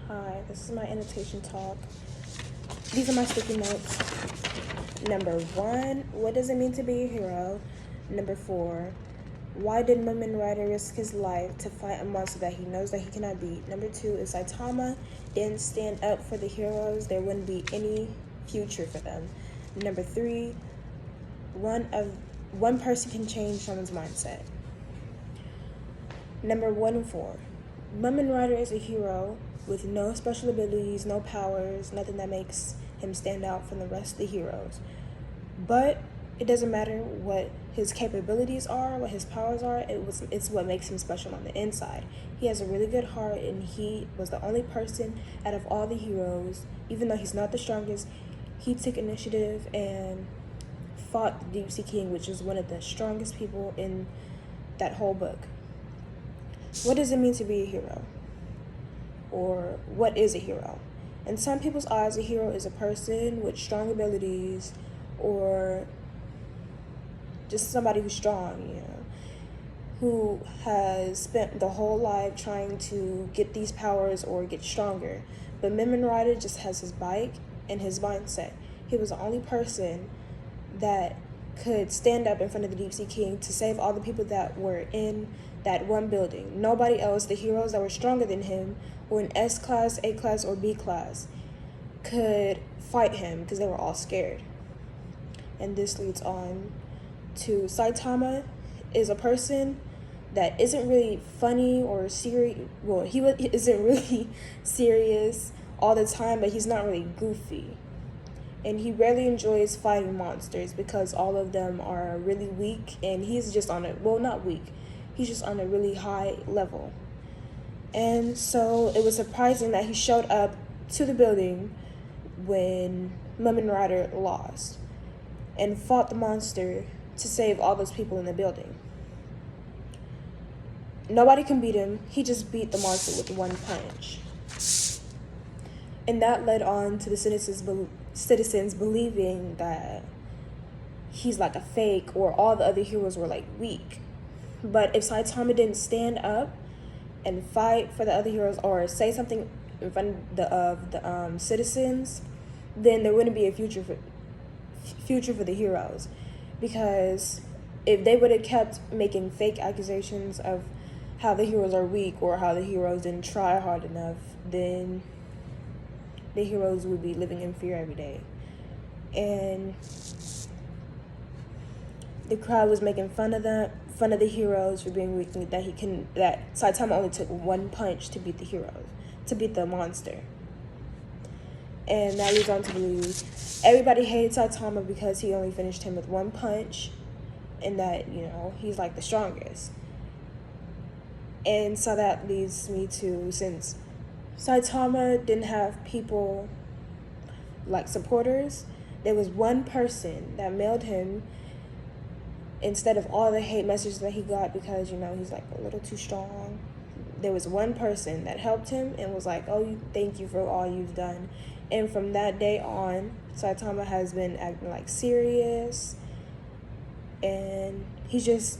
Hi, this is my annotation talk. These are my sticky notes. Number 1, what does it mean to be a hero? Number 4, why did Mumen Rider risk his life to fight a monster that he knows that he cannot beat? Number 2, if Saitama didn't stand up for the heroes, there wouldn't be any future for them. Number 3, one person can change someone's mindset. Number 1 and 4, Mumen Rider is a hero with no special abilities, no powers, nothing that makes him stand out from the rest of the heroes. But it doesn't matter what his capabilities are, what his powers are, it's what makes him special on the inside. He has a really good heart, and he was the only person out of all the heroes, even though he's not the strongest, he took initiative and fought the Deep Sea King, which is one of the strongest people in that whole book. What does it mean to be a hero? Or what is a hero? In some people's eyes, a hero is a person with strong abilities or just somebody who's strong, who has spent the whole life trying to get these powers or get stronger. But Mumen Rider just has his bike and his mindset. He was the only person that could stand up in front of the Deep Sea King to save all the people that were in that one building. Nobody else, the heroes that were stronger than him, were in S class, A class, or B class, could fight him because they were all scared. And this leads on to Saitama is a person that isn't really funny or serious. Well, he isn't really serious all the time, but he's not really goofy. And he rarely enjoys fighting monsters because all of them are really weak, and he's just on not weak, he's just on a really high level. And so it was surprising that he showed up to the building when Mumen Rider lost and fought the monster to save all those people in the building. Nobody can beat him. He just beat the monster with one punch. And that led on to the citizens believing that he's like a fake, or all the other heroes were like weak. But if Saitama didn't stand up and fight for the other heroes or say something in front of the citizens, then there wouldn't be a future for the heroes. Because if they would have kept making fake accusations of how the heroes are weak or how the heroes didn't try hard enough, then the heroes would be living in fear every day. And the crowd was making fun of the heroes for being weak, that Saitama only took one punch to beat the monster. And that leads on to believe everybody hated Saitama because he only finished him with one punch, and that, he's like the strongest. And so that leads me to, since Saitama didn't have people like supporters, there was one person that mailed him, instead of all the hate messages that he got because, he's like a little too strong. There was one person that helped him and was like, oh, thank you for all you've done. And from that day on, Saitama has been acting like serious, and he's just,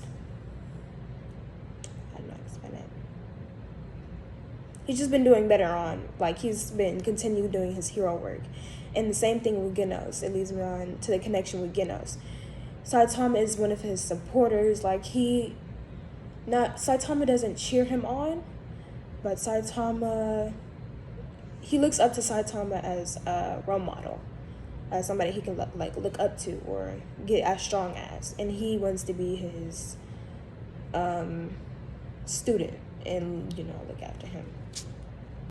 I don't know how to explain it. He's just been doing better on, he's been continuing doing his hero work. And the same thing with Genos. It leads me on to the connection with Genos. Saitama is one of his supporters. Saitama doesn't cheer him on, but he looks up to Saitama as a role model, as somebody he can look up to or get as strong as, and he wants to be his student and look after him.